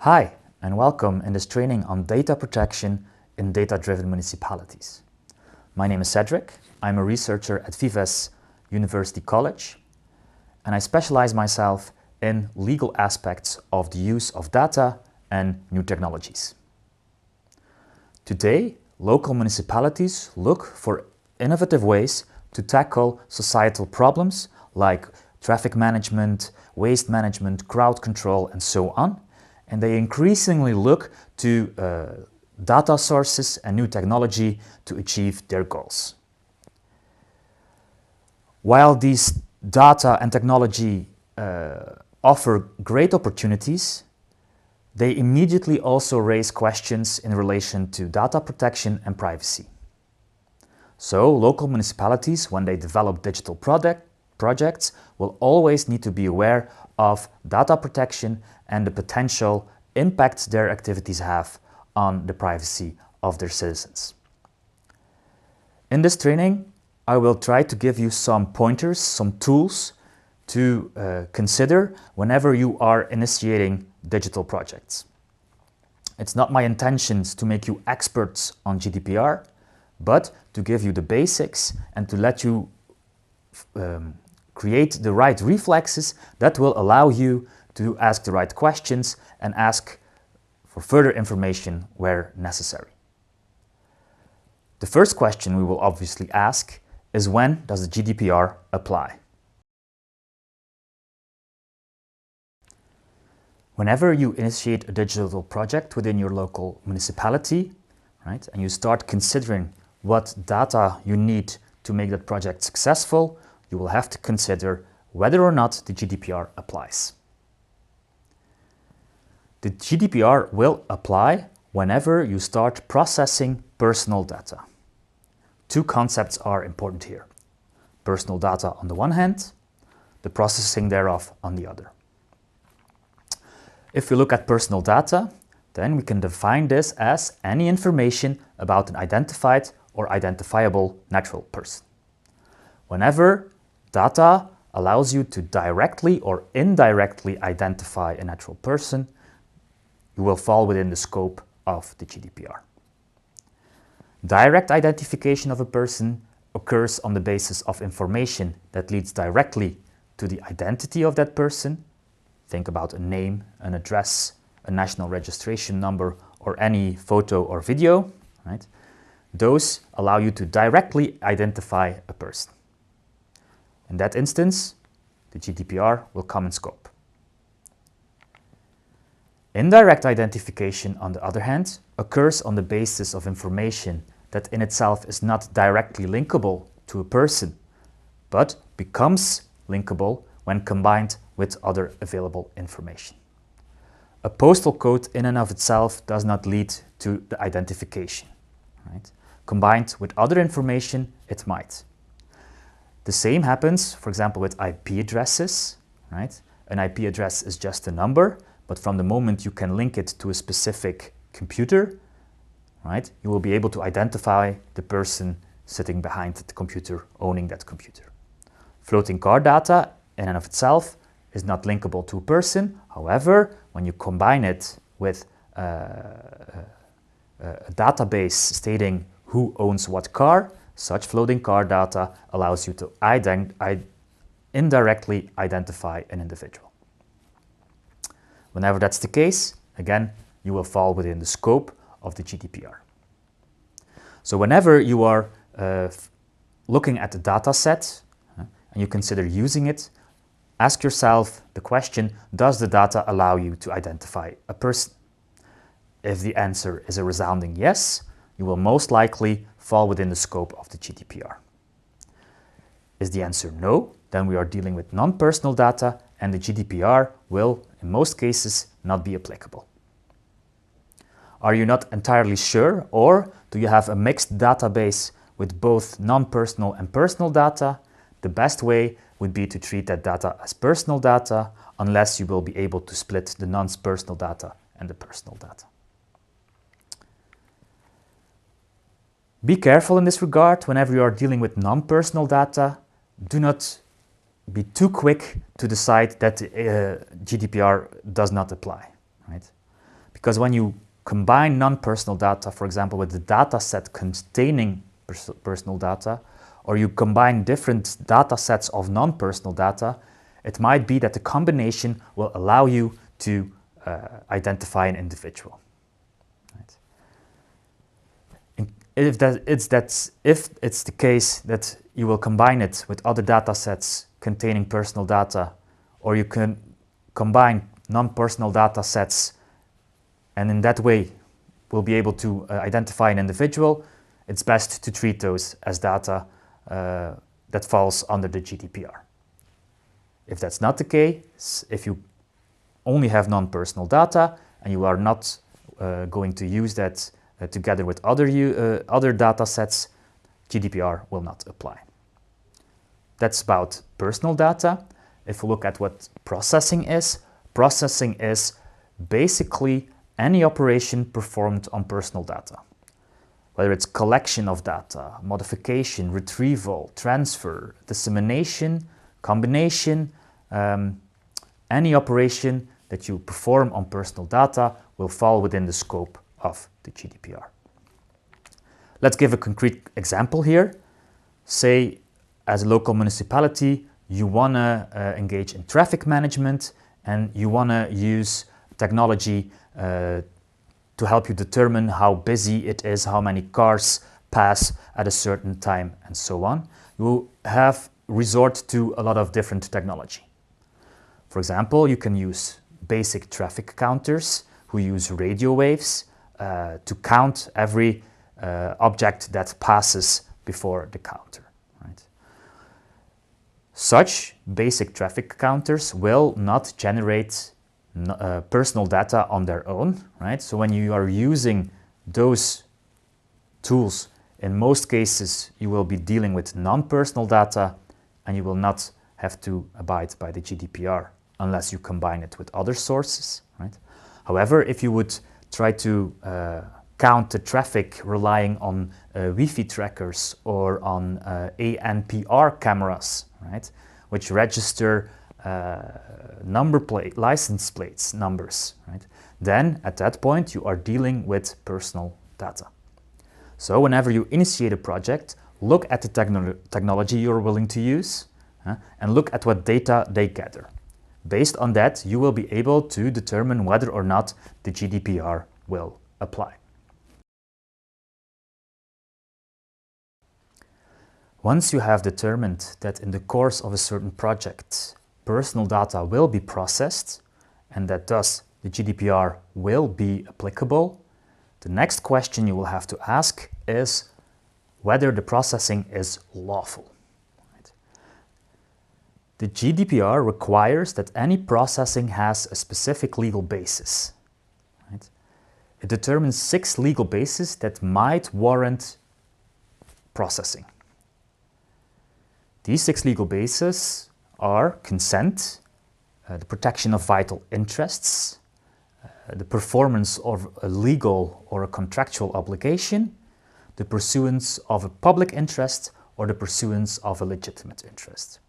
Hi, and welcome in this training on data protection in data-driven municipalities. My name is Cedric. I'm a researcher at Vives University College, and I specialize myself in legal aspects of the use of data and new technologies. Today, local municipalities look for innovative ways to tackle societal problems like traffic management, waste management, crowd control, and so on. And they increasingly look to data sources and new technology to achieve their goals. While these data and technology offer great opportunities, they immediately also raise questions in relation to data protection and privacy. So local municipalities, when they develop digital projects, will always need to be aware of data protection and the potential impact their activities have on the privacy of their citizens. In this training, I will try to give you some pointers, some tools to consider whenever you are initiating digital projects. It's not my intentions to make you experts on GDPR, but to give you the basics and to let you create the right reflexes that will allow you to ask the right questions and ask for further information where necessary. The first question we will obviously ask is, when does the GDPR apply? Whenever you initiate a digital project within your local municipality, right, and you start considering what data you need to make that project successful, you will have to consider whether or not the GDPR applies. The GDPR will apply whenever you start processing personal data. Two concepts are important here. Personal data on the one hand, the processing thereof on the other. If we look at personal data, then we can define this as any information about an identified or identifiable natural person. Whenever data allows you to directly or indirectly identify a natural person, you will fall within the scope of the GDPR. Direct identification of a person occurs on the basis of information that leads directly to the identity of that person. Think about a name, an address, a national registration number, or any photo or video, right? Those allow you to directly identify a person. In that instance, the GDPR will come in scope. Indirect identification, on the other hand, occurs on the basis of information that in itself is not directly linkable to a person, but becomes linkable when combined with other available information. A postal code in and of itself does not lead to the identification, right? Combined with other information, it might. The same happens, for example, with IP addresses, right? An IP address is just a number, but from the moment you can link it to a specific computer, right, you will be able to identify the person sitting behind the computer, owning that computer. Floating car data in and of itself is not linkable to a person. However, when you combine it with a database stating who owns what car, such floating car data allows you to indirectly identify an individual. Whenever that's the case, again, you will fall within the scope of the GDPR. So whenever you are looking at the data set and you consider using it, ask yourself the question, does the data allow you to identify a person? If the answer is a resounding yes, you will most likely fall within the scope of the GDPR. Is the answer no, then we are dealing with non-personal data and the GDPR will, in most cases, not be applicable. Are you not entirely sure, or do you have a mixed database with both non-personal and personal data? The best way would be to treat that data as personal data, unless you will be able to split the non-personal data and the personal data. Be careful in this regard. Whenever you are dealing with non-personal data, do not be too quick to decide that GDPR does not apply, right? because when you combine non-personal data, for example, with the data set containing personal data, or you combine different data sets of non-personal data, it might be that the combination will allow you to identify an individual. Right? If it's the case that you will combine it with other data sets containing personal data, or you can combine non-personal data sets, and in that way we'll be able to identify an individual, it's best to treat those as data that falls under the GDPR. If that's not the case, if you only have non-personal data and you are not going to use that together with other data sets, GDPR will not apply. That's about personal data. If we look at what processing is basically any operation performed on personal data. Whether it's collection of data, modification, retrieval, transfer, dissemination, combination, any operation that you perform on personal data will fall within the scope of the GDPR. Let's give a concrete example here. Say, as a local municipality, you want to engage in traffic management and you want to use technology to help you determine how busy it is, how many cars pass at a certain time, and so on. You will have resort to a lot of different technology. For example, you can use basic traffic counters who use radio waves to count every object that passes before the counter. Right? Such basic traffic counters will not generate personal data on their own, right? So when you are using those tools, in most cases you will be dealing with non-personal data and you will not have to abide by the GDPR unless you combine it with other sources, right? However, if you would try to count the traffic relying on Wi-Fi trackers or on ANPR cameras, right, which register license plates numbers, right? Then at that point you are dealing with personal data. So whenever you initiate a project, look at the technology you're willing to use and look at what data they gather. Based on that, you will be able to determine whether or not the GDPR will apply. Once you have determined that in the course of a certain project, personal data will be processed and that thus the GDPR will be applicable, the next question you will have to ask is whether the processing is lawful. Right? The GDPR requires that any processing has a specific legal basis. Right? It determines 6 legal bases that might warrant processing. These 6 legal bases are consent, the protection of vital interests, the performance of a legal or a contractual obligation, the pursuance of a public interest, or the pursuance of a legitimate interest.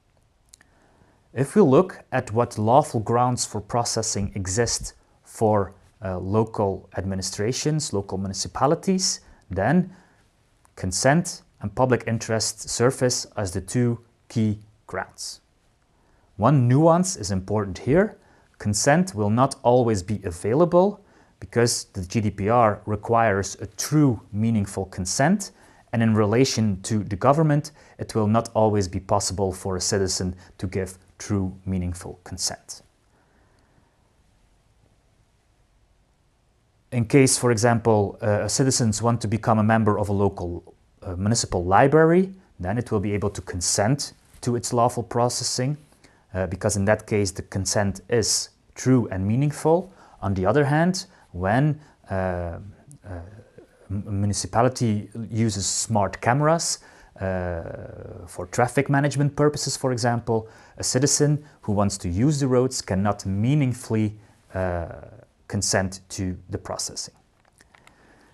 If we look at what lawful grounds for processing exist for local administrations, local municipalities, then consent and public interest surface as the 2 key grounds. One nuance is important here. Consent will not always be available because the GDPR requires a true meaningful consent, and in relation to the government, it will not always be possible for a citizen to give true meaningful consent. In case, for example, citizens want to become a member of a local municipal library, then it will be able to consent to its lawful processing, because in that case the consent is true and meaningful. On the other hand, when a municipality uses smart cameras for traffic management purposes, for example, a citizen who wants to use the roads cannot meaningfully consent to the processing.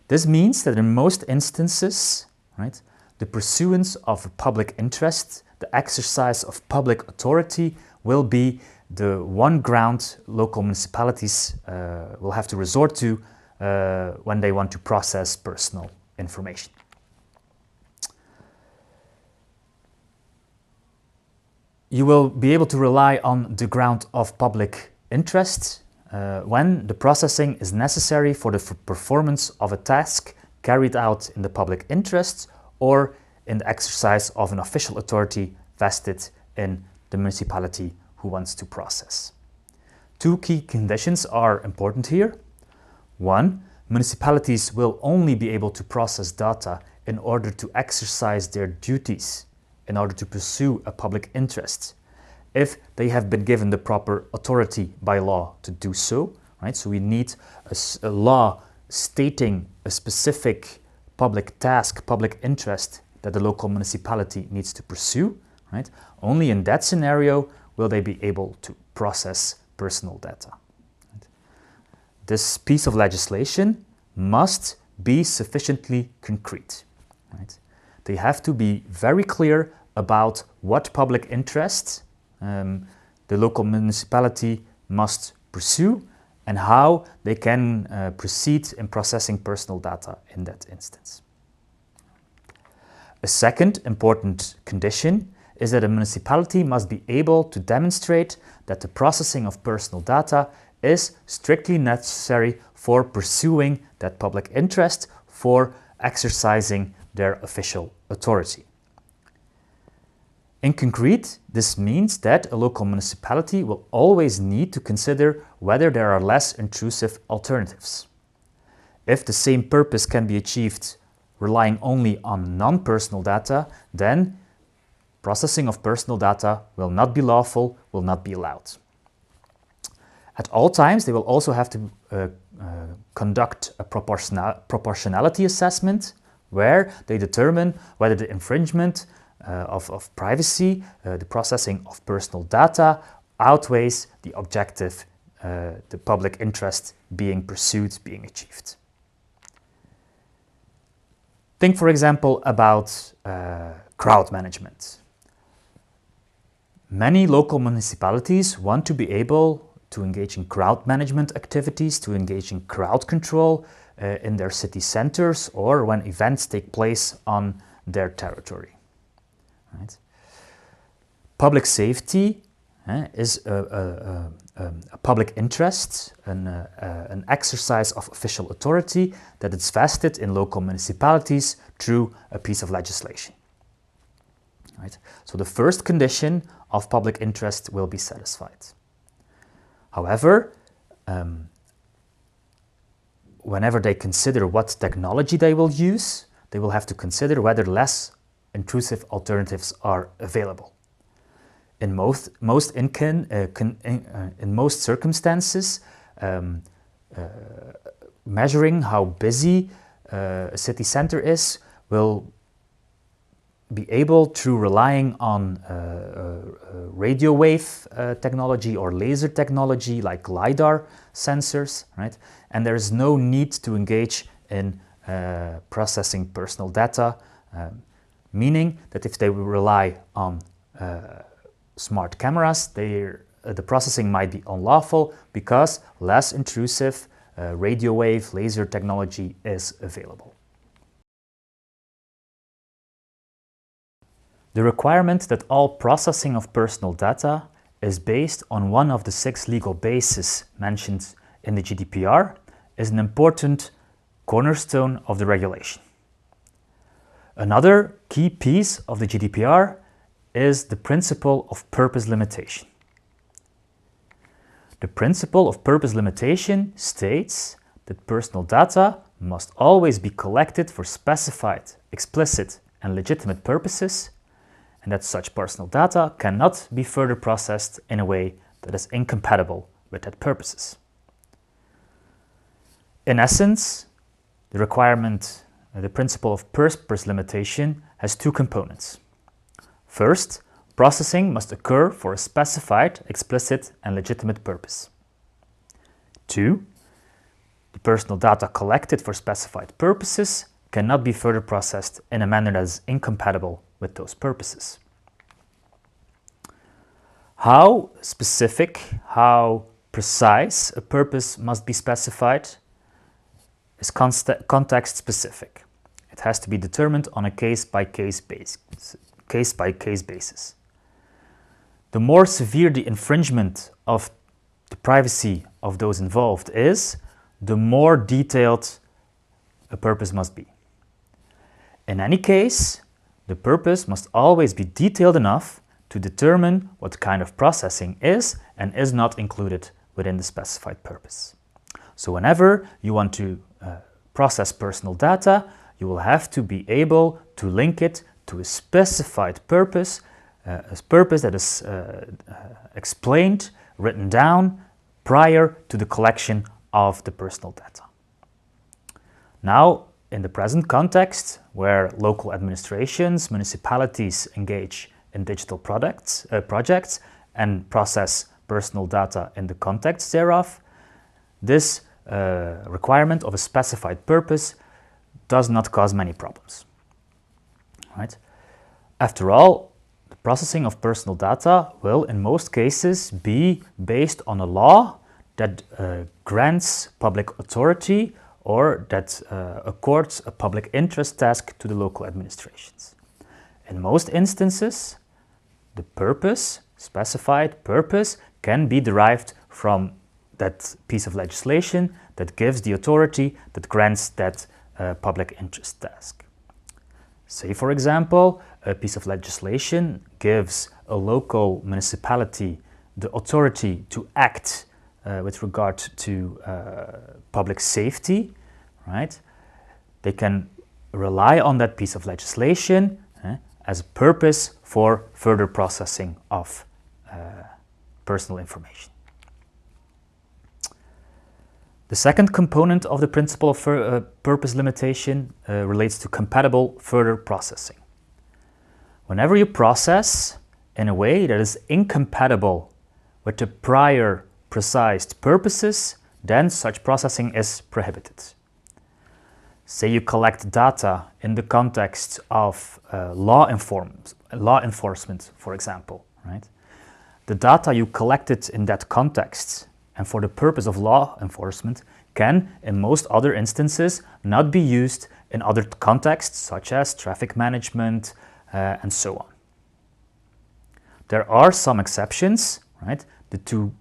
This means that in most instances, right, the pursuance of a public interest, the exercise of public authority will be the one ground local municipalities will have to resort to when they want to process personal information. You will be able to rely on the ground of public interest when the processing is necessary for the performance of a task carried out in the public interest or in the exercise of an official authority vested in the municipality who wants to process. Two key conditions are important here. One, municipalities will only be able to process data in order to exercise their duties, in order to pursue a public interest, if they have been given the proper authority by law to do so, right? So we need a law stating a specific public task, public interest that the local municipality needs to pursue, right? Only in that scenario will they be able to process personal data. Right? This piece of legislation must be sufficiently concrete, right? They have to be very clear about what public interest the local municipality must pursue and how they can proceed in processing personal data in that instance. A second important condition is that a municipality must be able to demonstrate that the processing of personal data is strictly necessary for pursuing that public interest, for exercising their official authority. In concrete, this means that a local municipality will always need to consider whether there are less intrusive alternatives. If the same purpose can be achieved relying only on non-personal data, then processing of personal data will not be lawful, will not be allowed. At all times, they will also have to conduct a proportionality assessment where they determine whether the infringement of privacy, the processing of personal data, outweighs the objective, the public interest being pursued, being achieved. Think, for example, about crowd management. Many local municipalities want to be able to engage in crowd management activities, to engage in crowd control in their city centers or when events take place on their territory. Right? Public safety is a public interest, an exercise of official authority that is vested in local municipalities through a piece of legislation. Right? So the first condition of public interest will be satisfied. However, whenever they consider what technology they will use, they will have to consider whether less intrusive alternatives are available. In most circumstances, measuring how busy a city center is will be able through relying on radio wave technology or laser technology like LiDAR sensors, right? And there is no need to engage in processing personal data, meaning that if they rely on smart cameras, the processing might be unlawful because less intrusive radio wave laser technology is available. The requirement that all processing of personal data is based on one of the 6 legal bases mentioned in the GDPR is an important cornerstone of the regulation. Another key piece of the GDPR is the principle of purpose limitation. The principle of purpose limitation states that personal data must always be collected for specified, explicit, and legitimate purposes, and that such personal data cannot be further processed in a way that is incompatible with that purposes. In essence, the requirement, the principle of purpose limitation has 2 components. First, processing must occur for a specified, explicit, and legitimate purpose. 2, the personal data collected for specified purposes cannot be further processed in a manner that is incompatible with those purposes. How specific, how precise a purpose must be specified is context specific. It has to be determined on a case-by-case basis. The more severe the infringement of the privacy of those involved is, the more detailed a purpose must be. In any case, the purpose must always be detailed enough to determine what kind of processing is and is not included within the specified purpose. So whenever you want to process personal data, you will have to be able to link it to a specified purpose, a purpose that is explained, written down prior to the collection of the personal data. Now, in the present context, where local administrations, municipalities engage in digital projects and process personal data in the context thereof, this requirement of a specified purpose does not cause many problems. Right? After all, the processing of personal data will in most cases be based on a law that grants public authority or that accords a public interest task to the local administrations. In most instances, the purpose, specified purpose, can be derived from that piece of legislation that gives the authority that grants that public interest task. Say, for example, a piece of legislation gives a local municipality the authority to act with regard to public safety, right? They can rely on that piece of legislation as a purpose for further processing of personal information. The second component of the principle of purpose limitation relates to compatible further processing. Whenever you process in a way that is incompatible with the prior precise purposes, then such processing is prohibited. Say you collect data in the context of law enforcement, for example, right? The data you collected in that context and for the purpose of law enforcement can, in most other instances, not be used in other contexts, such as traffic management and so on. There are some exceptions, right? The two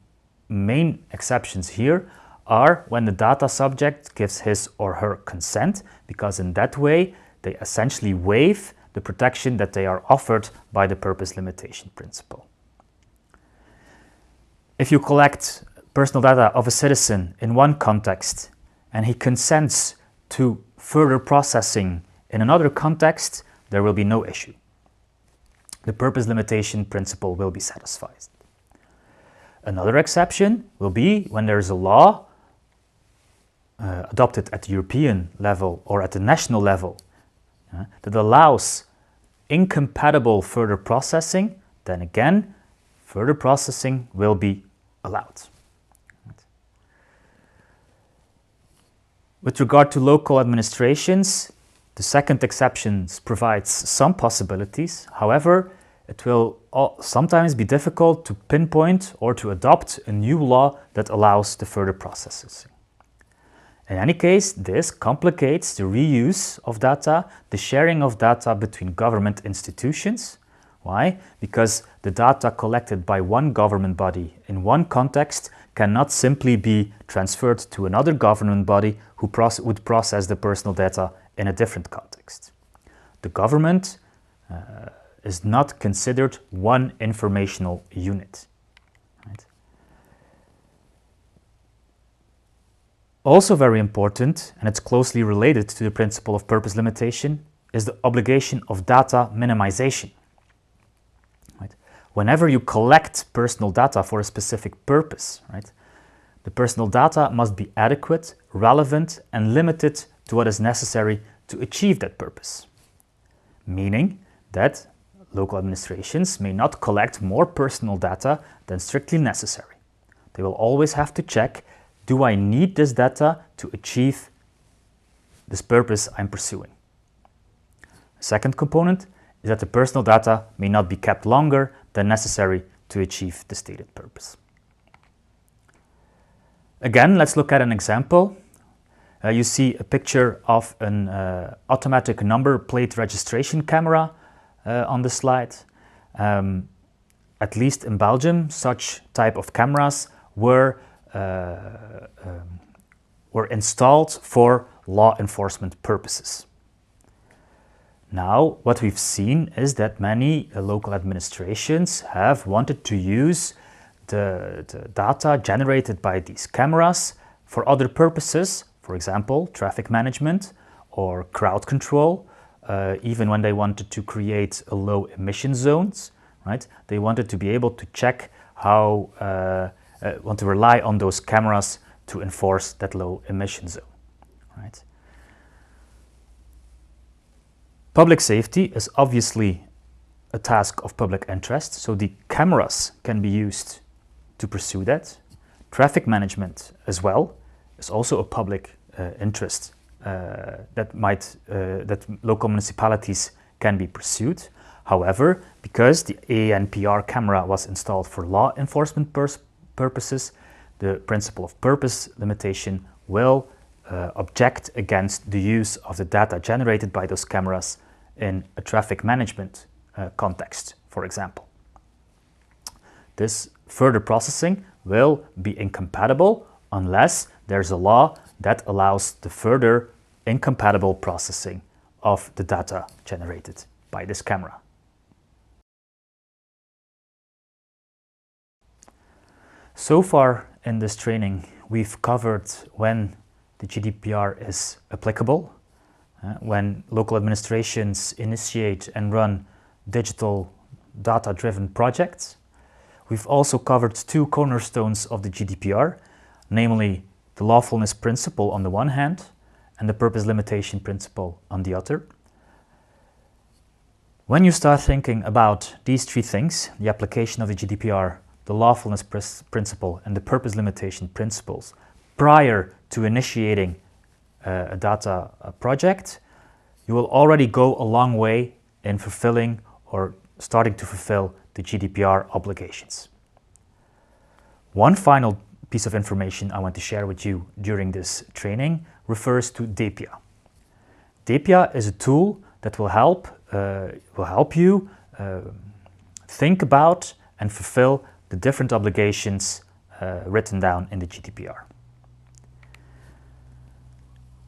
main exceptions here are when the data subject gives his or her consent, because in that way they essentially waive the protection that they are offered by the purpose limitation principle. If you collect personal data of a citizen in one context and he consents to further processing in another context, there will be no issue. The purpose limitation principle will be satisfied. Another exception will be when there is a law adopted at the European level or at the national level that allows incompatible further processing, then again, further processing will be allowed. With regard to local administrations, the second exception provides some possibilities. However, it will sometimes be difficult to pinpoint or to adopt a new law that allows the further processing. In any case, this complicates the reuse of data, the sharing of data between government institutions. Why? Because the data collected by one government body in one context cannot simply be transferred to another government body who would process the personal data in a different context. The government is not considered one informational unit. Right? Also very important, and it's closely related to the principle of purpose limitation, is the obligation of data minimization. Right? Whenever you collect personal data for a specific purpose, right, the personal data must be adequate, relevant, and limited to what is necessary to achieve that purpose. Meaning that local administrations may not collect more personal data than strictly necessary. They will always have to check, do I need this data to achieve this purpose I'm pursuing? The second component is that the personal data may not be kept longer than necessary to achieve the stated purpose. Again, let's look at an example. You see a picture of an automatic number plate registration camera on the slide. At least in Belgium, such type of cameras were installed for law enforcement purposes. Now, what we've seen is that many local administrations have wanted to use the data generated by these cameras for other purposes, for example, traffic management or crowd control, even when they wanted to create a low emission zones, right? They wanted to be able to check how, want to rely on those cameras to enforce that low emission zone, right? Public safety is obviously a task of public interest, so the cameras can be used to pursue that. Traffic management as well is also a public interest that local municipalities can be pursued. However, because the ANPR camera was installed for law enforcement purposes, the principle of purpose limitation will object against the use of the data generated by those cameras in a traffic management context, for example. This further processing will be incompatible unless there's a law that allows the further incompatible processing of the data generated by this camera. So far in this training, we've covered when the GDPR is applicable, when local administrations initiate and run digital data-driven projects. We've also covered two cornerstones of the GDPR, namely the lawfulness principle on the one hand and the purpose limitation principle on the other. When you start thinking about these three things, the application of the GDPR, the lawfulness principle and the purpose limitation principles, prior to initiating a data project, you will already go a long way in fulfilling or starting to fulfill the GDPR obligations. One final piece of information I want to share with you during this training refers to DEPIA. DEPIA is a tool that will help you think about and fulfill the different obligations written down in the GDPR.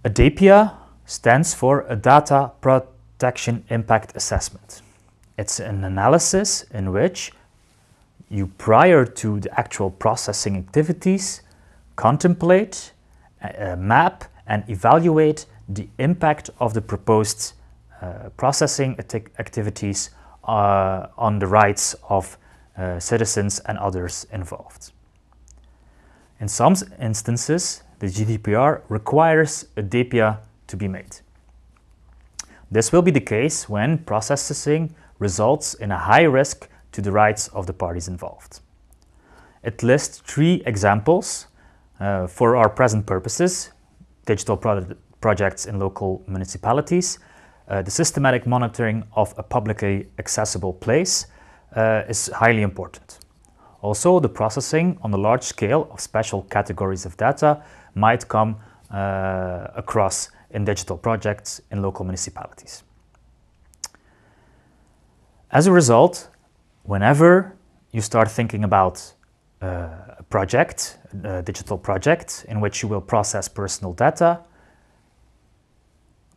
A DEPIA stands for a Data Protection Impact Assessment. It's an analysis in which you, prior to the actual processing activities, contemplate, map and evaluate the impact of the proposed processing activities on the rights of citizens and others involved. In some instances, the GDPR requires a DEPIA to be made. This will be the case when processing results in a high risk to the rights of the parties involved. It lists three examples for our present purposes: digital projects in local municipalities, the systematic monitoring of a publicly accessible place is highly important. Also, the processing on a large scale of special categories of data might come across in digital projects in local municipalities. As a result, whenever you start thinking about a project, a digital project in which you will process personal data,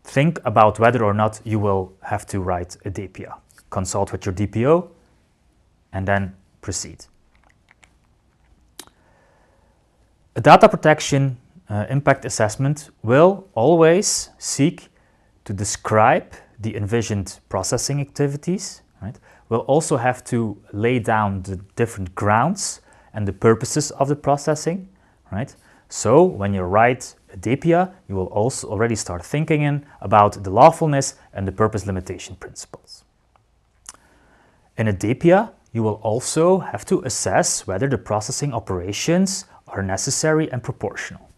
think about whether or not you will have to write a DEPIA. Consult with your DPO and then proceed. A data protection impact assessment will always seek to describe the envisioned processing activities, right? We'll also have to lay down the different grounds and the purposes of the processing, right? So when you write a DEPIA, you will also already start thinking about the lawfulness and the purpose limitation principles. In a DEPIA, you will also have to assess whether the processing operations are necessary and proportional,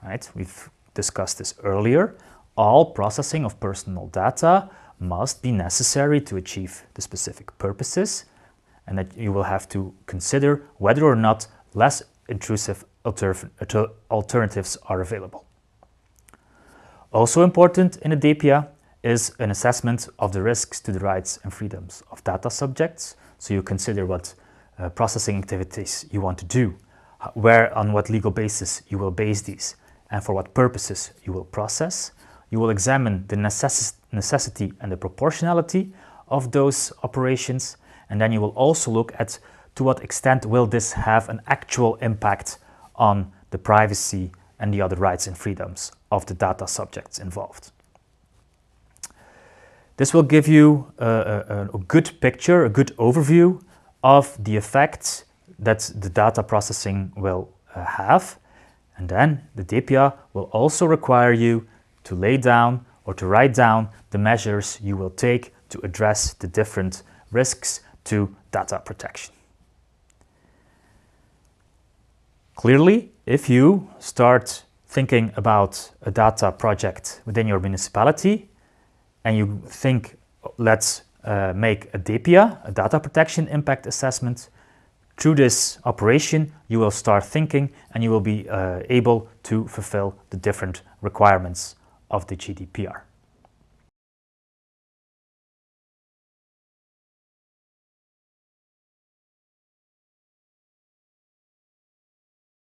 right? We've discussed this earlier. All processing of personal data must be necessary to achieve the specific purposes, and that you will have to consider whether or not less intrusive alternatives are available. Also important in a DPIA is an assessment of the risks to the rights and freedoms of data subjects. So you consider what processing activities you want to do, on what legal basis you will base these, and for what purposes you will process. You will examine the necessity and the proportionality of those operations, and then you will also look at to what extent will this have an actual impact on the privacy and the other rights and freedoms of the data subjects involved. This will give you a good picture, a good overview of the effects that the data processing will have. And then the DPIA will also require you to lay down or to write down the measures you will take to address the different risks to data protection. Clearly, if you start thinking about a data project within your municipality and you think, let's make a DPIA, a data protection impact assessment, through this operation you will start thinking and you will be able to fulfill the different requirements of the GDPR.